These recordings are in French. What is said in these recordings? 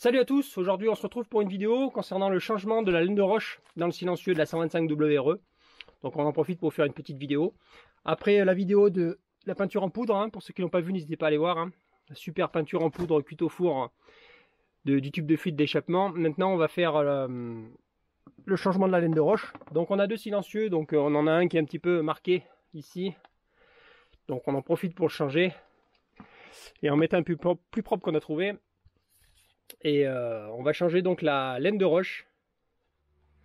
Salut à tous, aujourd'hui on se retrouve pour une vidéo concernant le changement de la laine de roche dans le silencieux de la 125 WRE. Donc on en profite pour faire une petite vidéo. Après la vidéo de la peinture en poudre, pour ceux qui n'ont pas vu, n'hésitez pas à aller voir. La super peinture en poudre cuite au four du tube de fuite d'échappement. Maintenant on va faire le changement de la laine de roche. Donc on a deux silencieux, donc on en a un qui est un petit peu marqué ici. Donc on en profite pour le changer. Et en mettre un plus propre qu'on a trouvé. Et on va changer donc la laine de roche.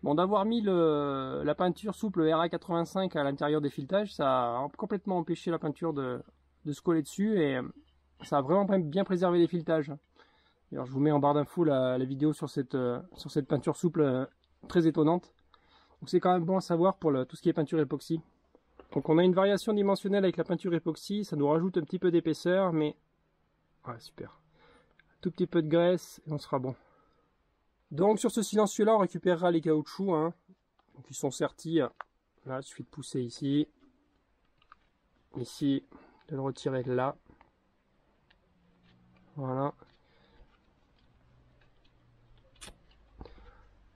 Bon, d'avoir mis la peinture souple RA85 à l'intérieur des filetages, ça a complètement empêché la peinture de se coller dessus et ça a vraiment bien préservé les filetages. Alors, je vous mets en barre d'infos la vidéo sur cette peinture souple très étonnante. Donc c'est quand même bon à savoir pour tout ce qui est peinture époxy. Donc on a une variation dimensionnelle avec la peinture époxy, ça nous rajoute un petit peu d'épaisseur, mais ouais, super. Tout petit peu de graisse et on sera bon. Donc sur ce silencieux là on récupérera les caoutchoucs donc, ils sont sertis. Là il suffit de pousser ici de le retirer là, voilà,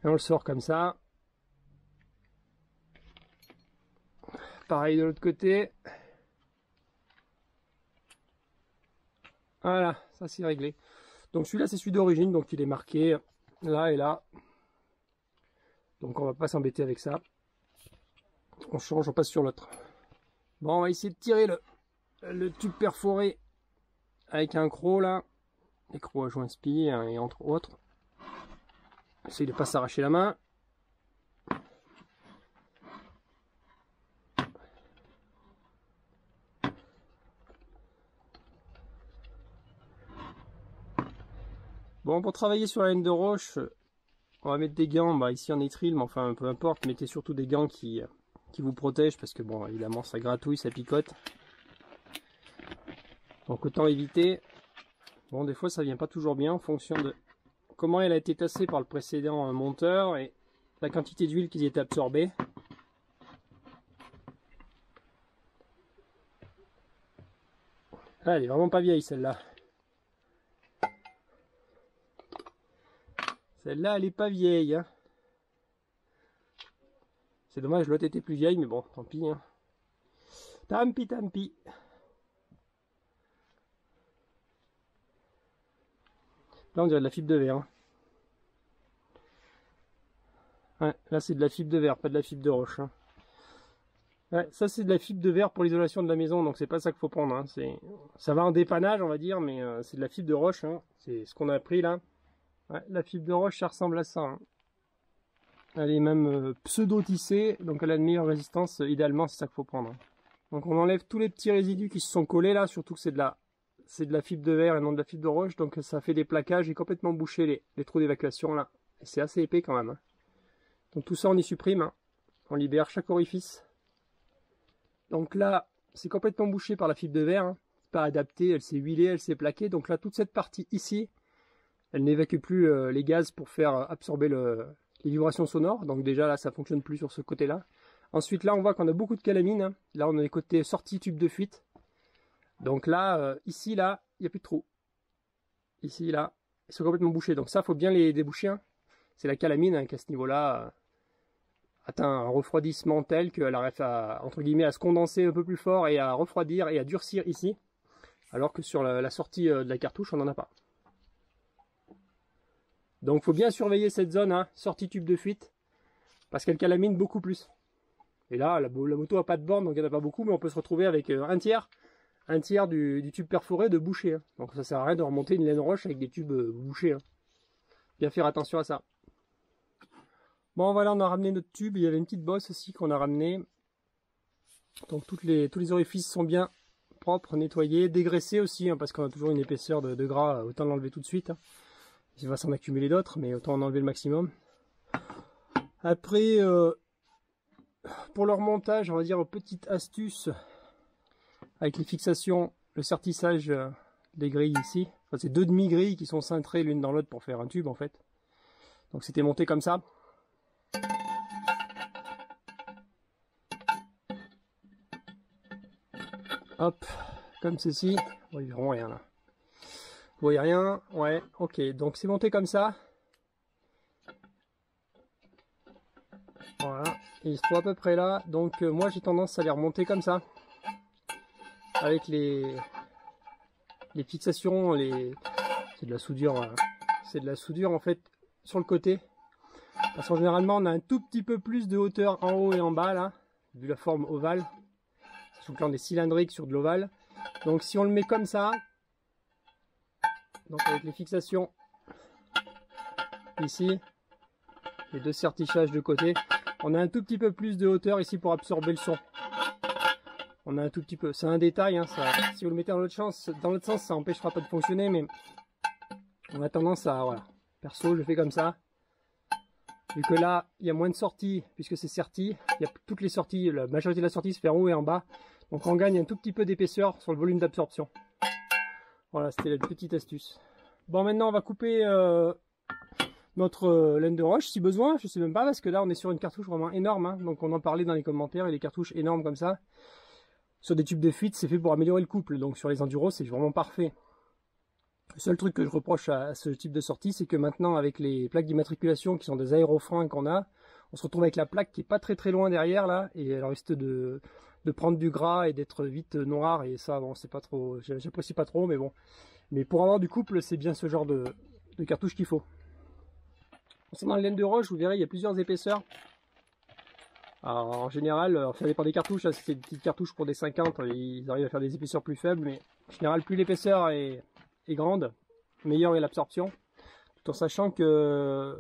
et on le sort comme ça. Pareil de l'autre côté, voilà, ça c'est réglé. Donc celui-là c'est celui d'origine, donc il est marqué là et là. Donc on va pas s'embêter avec ça. On change, on passe sur l'autre. Bon, on va essayer de tirer le tube perforé avec un croc là. Les crocs à joint spi et entre autres. Essaye de pas s'arracher la main. Bon, pour travailler sur la laine de roche, on va mettre des gants, ici en nitrile, mais enfin peu importe, mettez surtout des gants qui vous protègent parce que bon, évidemment ça gratouille, ça picote. Donc autant éviter. Bon, des fois ça vient pas toujours bien en fonction de comment elle a été tassée par le précédent monteur et la quantité d'huile qui y était absorbée. Ah, elle est vraiment pas vieille celle-là. Celle-là, elle est pas vieille. C'est dommage, l'autre était plus vieille, mais bon, tant pis. Tant pis, tant pis. Là, on dirait de la fibre de verre. Ouais, là, c'est de la fibre de verre, pas de la fibre de roche. Ouais, ça, c'est de la fibre de verre pour l'isolation de la maison, donc c'est pas ça qu'il faut prendre. Ça va en dépannage, on va dire, mais c'est de la fibre de roche. C'est ce qu'on a pris là. Ouais, la fibre de roche, ça ressemble à ça. Elle est même pseudo-tissée, donc elle a une meilleure résistance. Idéalement, c'est ça qu'il faut prendre. Donc on enlève tous les petits résidus qui se sont collés là, surtout que c'est de la fibre de verre et non de la fibre de roche, donc ça fait des plaquages et complètement bouché les trous d'évacuation là. Et c'est assez épais quand même. Donc tout ça on y supprime, on libère chaque orifice. Donc là, c'est complètement bouché par la fibre de verre, c'est pas adapté, elle s'est huilée, elle s'est plaquée. Donc là, toute cette partie ici, elle n'évacue plus les gaz pour faire absorber les vibrations sonores. Donc déjà là, ça fonctionne plus sur ce côté-là. Ensuite là, on voit qu'on a beaucoup de calamine. Là, on a les côtés sortie tube de fuite. Donc là, ici, là, il n'y a plus de trous. Ici, là, ils sont complètement bouchés. Donc ça, faut bien les déboucher. C'est la calamine qui à ce niveau-là atteint un refroidissement tel qu'elle arrive à, entre guillemets, à se condenser un peu plus fort et à refroidir et à durcir ici. Alors que sur la sortie de la cartouche, on n'en a pas. Donc faut bien surveiller cette zone, sortie tube de fuite, parce qu'elle calamine beaucoup plus. Et là, la moto n'a pas de borne, donc il n'y en a pas beaucoup, mais on peut se retrouver avec un tiers du tube perforé de bouché. Donc ça sert à rien de remonter une laine roche avec des tubes bouchés. Bien faire attention à ça. Bon, voilà, on a ramené notre tube. Il y avait une petite bosse aussi qu'on a ramené. Donc tous les orifices sont bien propres, nettoyés, dégraissés aussi, parce qu'on a toujours une épaisseur de gras, autant l'enlever tout de suite. Il va s'en accumuler d'autres, mais autant en enlever le maximum. Après, pour le remontage, on va dire petite astuce avec les fixations, le sertissage des grilles ici. Enfin, c'est deux demi-grilles qui sont cintrées l'une dans l'autre pour faire un tube en fait. Donc c'était monté comme ça. Hop, comme ceci. Bon, ils verront rien là. voyez rien? Ouais, ok. Donc c'est monté comme ça. Voilà. Et il se trouve à peu près là. Donc moi j'ai tendance à les remonter comme ça. Avec les fixations, c'est de la soudure. Voilà. C'est de la soudure en fait sur le côté. Parce qu'en généralement on a un tout petit peu plus de hauteur en haut et en bas là. Vu la forme ovale. Sachant que là on est cylindrique sur de l'ovale. Donc si on le met comme ça. Donc avec les fixations ici. Les deux sertichages de côté. On a un tout petit peu plus de hauteur ici pour absorber le son. On a un tout petit peu. C'est un détail. Hein, ça, si vous le mettez dans l'autre sens, ça n'empêchera pas de fonctionner. Mais on a tendance à... Voilà. Perso, je fais comme ça. Vu que là, il y a moins de sorties, puisque c'est serti. Il y a toutes les sorties. La majorité de la sortie se fait en haut et en bas. Donc on gagne un tout petit peu d'épaisseur sur le volume d'absorption. Voilà, c'était la petite astuce. Bon, maintenant, on va couper... notre laine de roche si besoin, je sais même pas, parce que là on est sur une cartouche vraiment énorme, hein. Donc on en parlait dans les commentaires, et les cartouches énormes comme ça, sur des tubes de fuite, c'est fait pour améliorer le couple, donc sur les enduros c'est vraiment parfait. Le seul truc que je reproche à ce type de sortie, c'est que maintenant avec les plaques d'immatriculation qui sont des aérofreins qu'on a, on se retrouve avec la plaque qui est pas très loin derrière là, et elle risque de prendre du gras et d'être vite noire, et ça bon c'est pas trop, j'apprécie pas trop, mais bon. Mais pour avoir du couple, c'est bien ce genre de cartouche qu'il faut. Concernant la laine de roche, vous verrez, il y a plusieurs épaisseurs. Alors, en général, ça dépend des cartouches. Là, c'est des petites cartouches pour des 50. Ils arrivent à faire des épaisseurs plus faibles. Mais en général, plus l'épaisseur est grande, meilleure est l'absorption. Tout en sachant que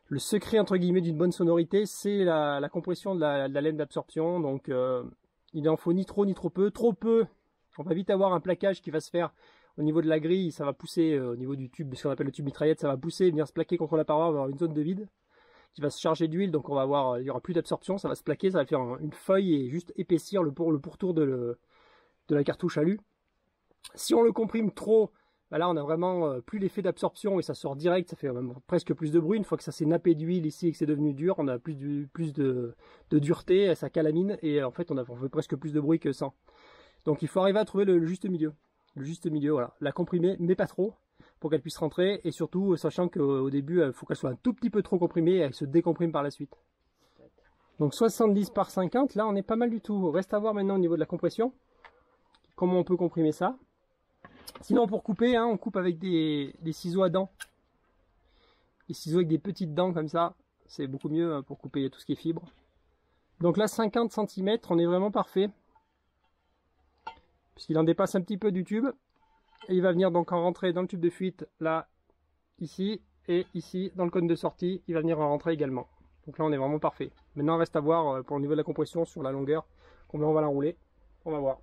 le secret, entre guillemets, d'une bonne sonorité, c'est la compression de la laine d'absorption. Donc, il n'en faut ni trop peu. Trop peu, on va vite avoir un plaquage qui va se faire. Au niveau de la grille, ça va pousser, au niveau du tube, ce qu'on appelle le tube mitraillette, ça va pousser, venir se plaquer contre la paroi, on va avoir une zone de vide qui va se charger d'huile, donc on va avoir, il n'y aura plus d'absorption, ça va se plaquer, ça va faire une feuille et juste épaissir le pourtour de la cartouche alu. Si on le comprime trop, bah là on a vraiment plus l'effet d'absorption et ça sort direct, ça fait même presque plus de bruit. Une fois que ça s'est nappé d'huile ici et que c'est devenu dur, on a plus de dureté, ça calamine et en fait on fait presque plus de bruit que sans. Donc il faut arriver à trouver le juste milieu. Le juste milieu, voilà. La comprimer, mais pas trop, pour qu'elle puisse rentrer. Et surtout, sachant qu'au début, il faut qu'elle soit un tout petit peu trop comprimée et elle se décomprime par la suite. Donc 70 par 50, là on est pas mal du tout. Reste à voir maintenant au niveau de la compression. Comment on peut comprimer ça. Sinon pour couper, hein, on coupe avec des ciseaux à dents. Des ciseaux avec des petites dents comme ça. C'est beaucoup mieux pour couper tout ce qui est fibre. Donc là 50 cm, on est vraiment parfait. Puisqu'il en dépasse un petit peu du tube. Et il va venir donc en rentrer dans le tube de fuite, là, ici, et ici, dans le cône de sortie, il va venir en rentrer également. Donc là, on est vraiment parfait. Maintenant, il reste à voir pour le niveau de la compression sur la longueur, combien on va l'enrouler. On va voir.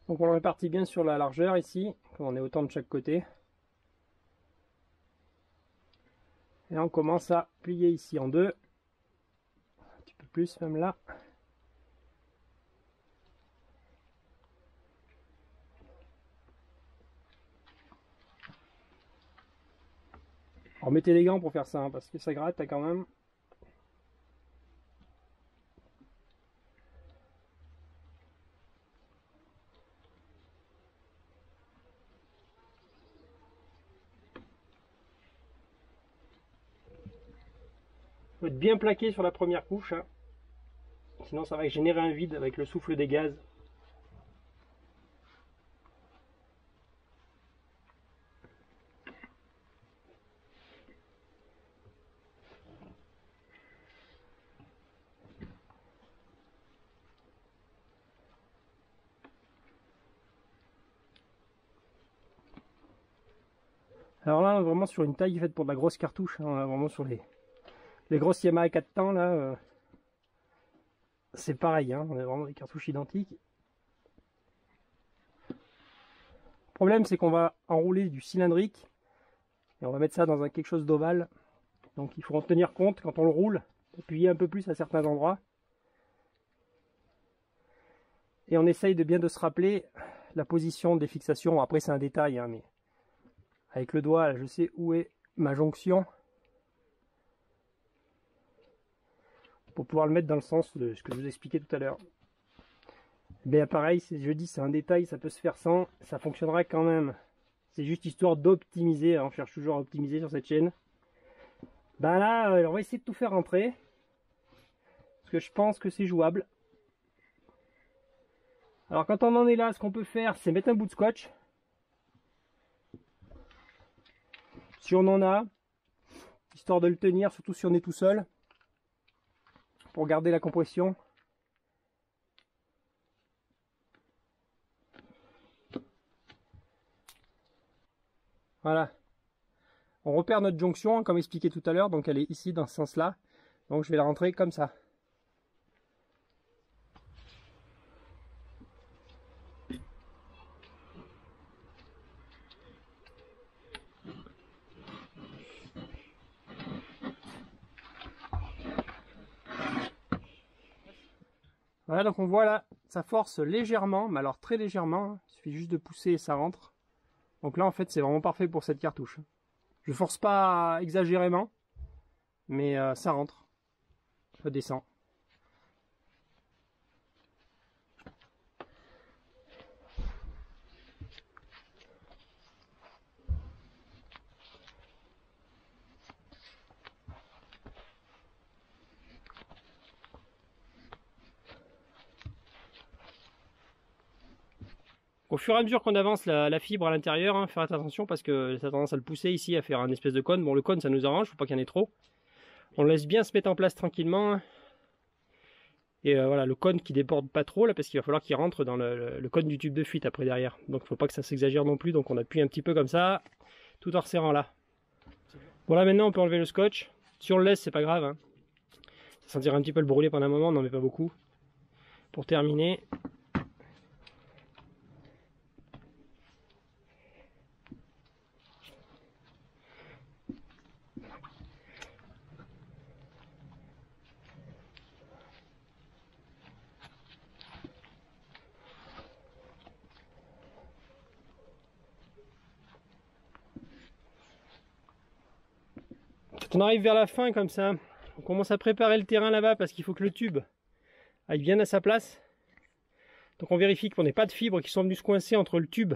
Donc on le répartit bien sur la largeur ici, comme on est autant de chaque côté. Et on commence à plier ici en deux. Un petit peu plus même là. Alors mettez les gants pour faire ça, hein, parce que ça gratte quand même. Il faut être bien plaqué sur la première couche, hein. Sinon ça va générer un vide avec le souffle des gaz. Alors là, on est vraiment sur une taille faite pour de la grosse cartouche, hein. On est vraiment sur les grosses Yamaha 4 temps là. C'est pareil, hein. On a vraiment des cartouches identiques. Le problème, c'est qu'on va enrouler du cylindrique et on va mettre ça dans quelque chose d'ovale. Donc il faut en tenir compte quand on le roule, appuyer un peu plus à certains endroits. Et on essaye de bien se rappeler la position des fixations. Après c'est un détail, hein, mais avec le doigt, là, je sais où est ma jonction. Pour pouvoir le mettre dans le sens de ce que je vous expliquais tout à l'heure. Bien pareil, je dis c'est un détail, ça peut se faire sans, ça fonctionnera quand même. C'est juste histoire d'optimiser, hein, on cherche toujours à optimiser sur cette chaîne. Ben là, on va essayer de tout faire rentrer. Parce que je pense que c'est jouable. Alors quand on en est là, ce qu'on peut faire, c'est mettre un bout de scotch. Si on en a, histoire de le tenir, surtout si on est tout seul. Pour garder la compression. Voilà. On repère notre jonction, comme expliqué tout à l'heure, donc elle est ici dans ce sens-là. Donc je vais la rentrer comme ça. Voilà, donc on voit là, ça force légèrement, mais alors très légèrement. Il suffit juste de pousser et ça rentre. Donc là, en fait, c'est vraiment parfait pour cette cartouche. Je force pas exagérément, mais ça rentre. Ça descend. Au fur et à mesure qu'on avance la fibre à l'intérieur, hein, faire attention parce que ça a tendance à le pousser ici, à faire un espèce de cône. Bon, le cône, ça nous arrange, faut pas qu'il y en ait trop. On laisse bien se mettre en place tranquillement. Et voilà, le cône qui déborde pas trop là, parce qu'il va falloir qu'il rentre dans le cône du tube de fuite après derrière. Donc il faut pas que ça s'exagère non plus, donc on appuie un petit peu comme ça, tout en resserrant là. Voilà, maintenant on peut enlever le scotch. Si on le laisse, c'est pas grave, hein. Ça sentira un petit peu le brûler pendant un moment, on n'en met pas beaucoup. Pour terminer, quand on arrive vers la fin comme ça, on commence à préparer le terrain là-bas parce qu'il faut que le tube aille bien à sa place. Donc on vérifie qu'on n'ait pas de fibres qui sont venues se coincer entre le tube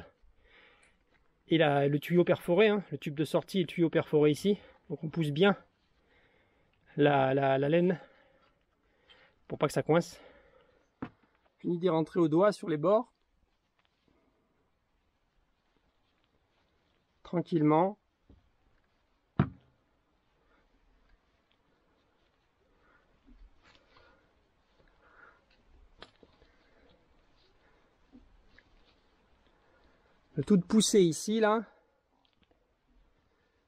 et le tuyau perforé, hein, le tube de sortie et le tuyau perforé ici. Donc on pousse bien la laine pour pas que ça coince. Fini d'y rentrer au doigt sur les bords. Tranquillement. Le tout de pousser ici, là,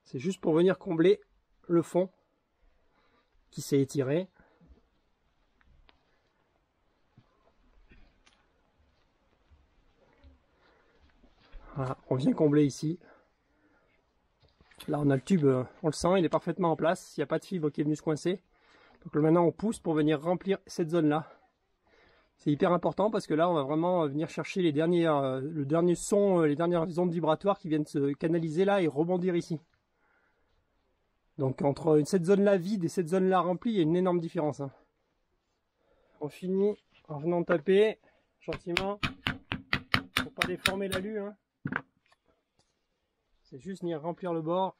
c'est juste pour venir combler le fond qui s'est étiré. Voilà, on vient combler ici. Là, on a le tube, on le sent, il est parfaitement en place. Il n'y a pas de fibre qui est venue se coincer. Donc maintenant, on pousse pour venir remplir cette zone-là. C'est hyper important parce que là, on va vraiment venir chercher les dernières, le dernier son, les dernières ondes vibratoires qui viennent se canaliser là et rebondir ici. Donc entre cette zone-là vide et cette zone-là remplie, il y a une énorme différence, hein. On finit en venant taper gentiment pour pas déformer l'alu, hein. C'est juste venir remplir le bord.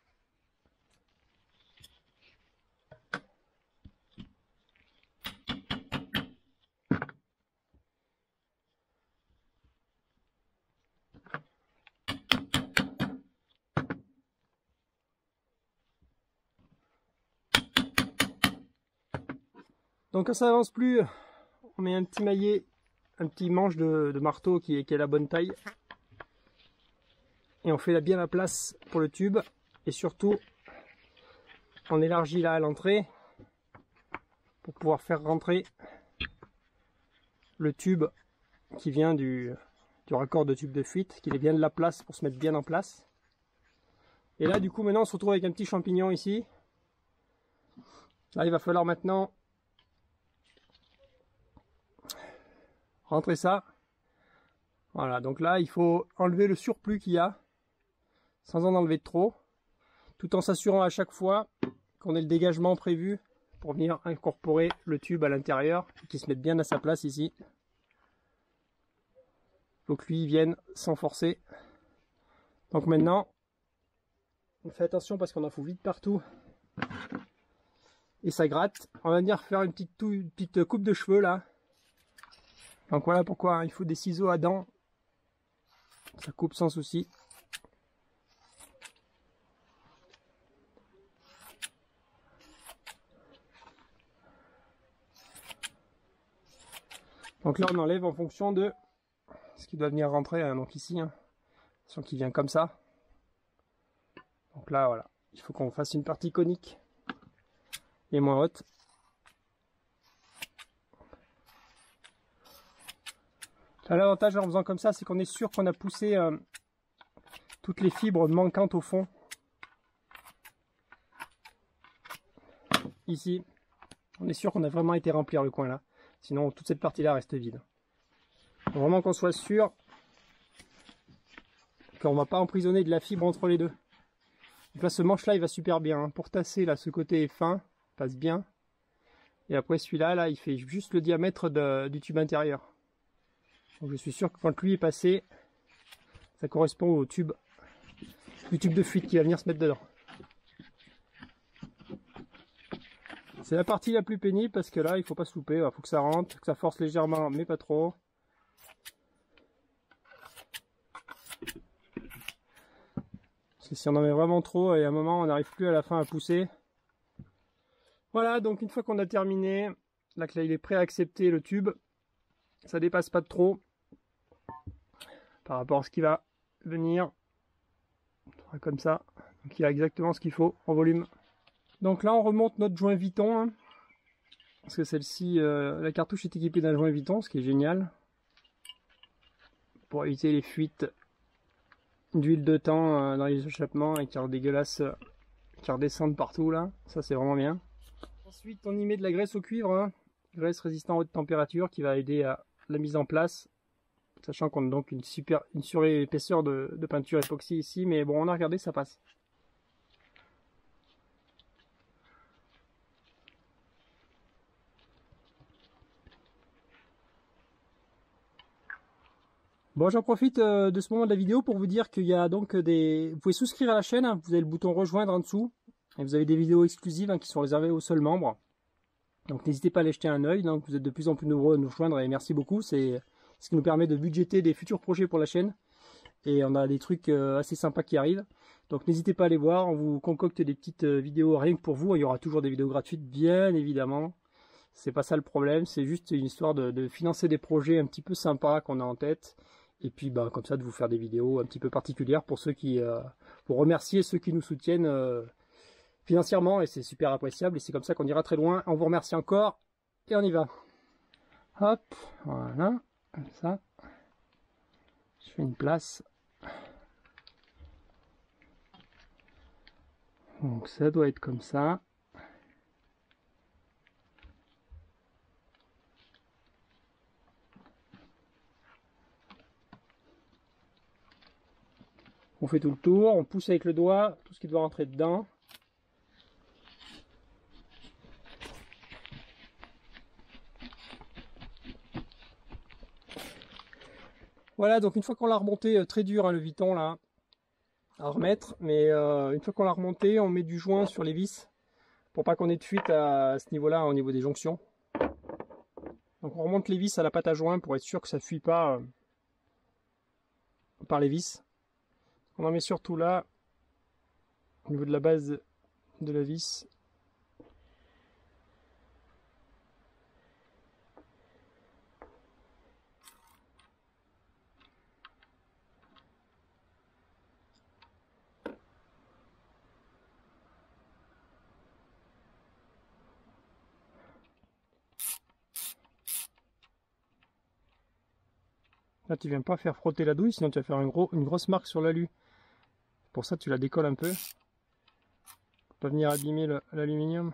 Donc quand ça avance plus, on met un petit maillet, un petit manche de marteau qui est la bonne taille. Et on fait bien la place pour le tube. Et surtout, on élargit là à l'entrée pour pouvoir faire rentrer le tube qui vient du raccord de tube de fuite, qu'il ait bien de la place pour se mettre bien en place. Et là du coup maintenant on se retrouve avec un petit champignon ici. Là il va falloir maintenant rentrer ça. Voilà, donc là il faut enlever le surplus qu'il y a sans en enlever de trop, tout en s'assurant à chaque fois qu'on ait le dégagement prévu pour venir incorporer le tube à l'intérieur et qu'il se mette bien à sa place ici. Il faut que lui vienne sans forcer. Donc maintenant, on fait attention parce qu'on en fout vite partout. Et ça gratte. On va venir faire une petite coupe de cheveux là. Donc voilà pourquoi il faut des ciseaux à dents. Ça coupe sans souci. Donc là on enlève en fonction de ce qui doit venir rentrer, hein, donc ici, hein, attention qu'il vient comme ça. Donc là voilà, il faut qu'on fasse une partie conique et moins haute. L'avantage en faisant comme ça, c'est qu'on est sûr qu'on a poussé toutes les fibres manquantes au fond. Ici, on est sûr qu'on a vraiment été remplir le coin là. Sinon, toute cette partie-là reste vide. Faut vraiment qu'on soit sûr qu'on ne va pas emprisonner de la fibre entre les deux. Donc là, ce manche-là, il va super bien. Hein. Pour tasser, là, ce côté est fin, passe bien. Et après, celui-là, là, il fait juste le diamètre du tube intérieur. Donc je suis sûr que quand lui est passé, ça correspond au tube du tube de fuite qui va venir se mettre dedans. C'est la partie la plus pénible parce que là, il faut pas se louper. Il faut que ça rentre, que ça force légèrement, mais pas trop. Parce que si on en met vraiment trop, et à un moment, on n'arrive plus à la fin à pousser. Voilà, donc une fois qu'on a terminé, là il est prêt à accepter le tube. Ça dépasse pas de trop par rapport à ce qui va venir. On fera comme ça. Donc il a exactement ce qu'il faut en volume. Donc là, on remonte notre joint Viton. Hein, parce que celle-ci, la cartouche est équipée d'un joint Viton, ce qui est génial. Pour éviter les fuites d'huile de thym dans les échappements et qui sont dégueulasses, qui redescendent partout là. Ça, c'est vraiment bien. Ensuite, on y met de la graisse au cuivre. Hein, graisse résistant à haute température qui va aider à la mise en place. Sachant qu'on a donc une surépaisseur de peinture époxy ici. Mais bon, on a regardé, ça passe. Bon, j'en profite de ce moment de la vidéo pour vous dire qu'il y a donc vous pouvez souscrire à la chaîne, hein, vous avez le bouton rejoindre en dessous, et vous avez des vidéos exclusives hein, qui sont réservées aux seuls membres. Donc n'hésitez pas à aller jeter un œil, donc vous êtes de plus en plus nombreux à nous rejoindre et merci beaucoup, c'est ce qui nous permet de budgéter des futurs projets pour la chaîne. Et on a des trucs assez sympas qui arrivent. Donc n'hésitez pas à aller voir, on vous concocte des petites vidéos rien que pour vous, il y aura toujours des vidéos gratuites bien évidemment. C'est pas ça le problème, c'est juste une histoire de financer des projets un petit peu sympas qu'on a en tête. Et puis bah, comme ça de vous faire des vidéos un petit peu particulières pour ceux qui pour remercier ceux qui nous soutiennent financièrement et c'est super appréciable et c'est comme ça qu'on ira très loin. On vous remercie encore et on y va. Hop, voilà, comme ça. Je fais une place. Donc ça doit être comme ça. On fait tout le tour, on pousse avec le doigt, tout ce qui doit rentrer dedans. Voilà, donc une fois qu'on l'a remonté, très dur hein, le Viton là, à remettre, mais une fois qu'on l'a remonté, on met du joint sur les vis, pour pas qu'on ait de fuite à ce niveau-là, au niveau des jonctions. Donc on remonte les vis à la pâte à joint pour être sûr que ça ne fuit pas par les vis. On en met surtout là, au niveau de la base de la vis. Là tu viens pas faire frotter la douille, sinon tu vas faire une grosse marque sur l'alu. Pour ça tu la décolles un peu. Pour pas venir abîmer l'aluminium.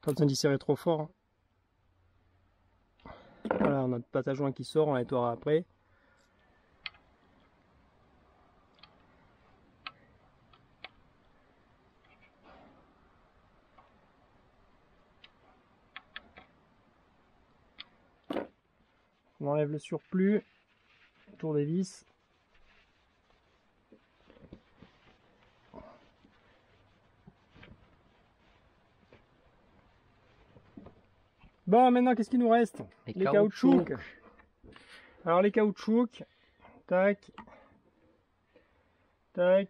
Pas besoin d'y serrer trop fort. Voilà, on a notre pâte à joint qui sort, on la nettoiera après. On enlève le surplus autour des vis. Bon, maintenant, qu'est-ce qu'il nous reste? Les caoutchoucs. Alors, les caoutchoucs. Tac. Tac.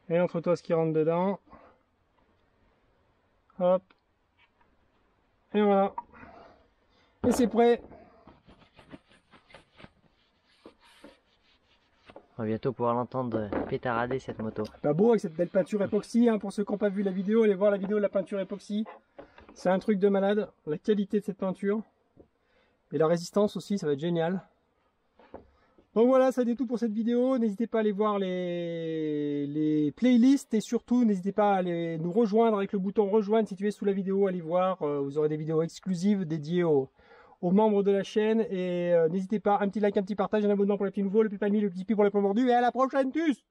Et entre-toi ce qui rentre dedans. Hop. Et voilà. Et c'est prêt. On va bientôt pouvoir l'entendre pétarader cette moto. Pas beau avec cette belle peinture époxy, hein. Pour ceux qui n'ont pas vu la vidéo, allez voir la vidéo de la peinture époxy. C'est un truc de malade. La qualité de cette peinture. Et la résistance aussi, ça va être génial. Donc voilà, ça c'est tout pour cette vidéo. N'hésitez pas à aller voir les playlists et surtout n'hésitez pas à aller nous rejoindre avec le bouton rejoindre situé sous la vidéo. Allez voir, vous aurez des vidéos exclusives dédiées aux membres de la chaîne. Et n'hésitez pas, un petit like, un petit partage, un abonnement pour les petits nouveaux, le petit panier, le petit pi pour les plus mordus. Et à la prochaine, tous!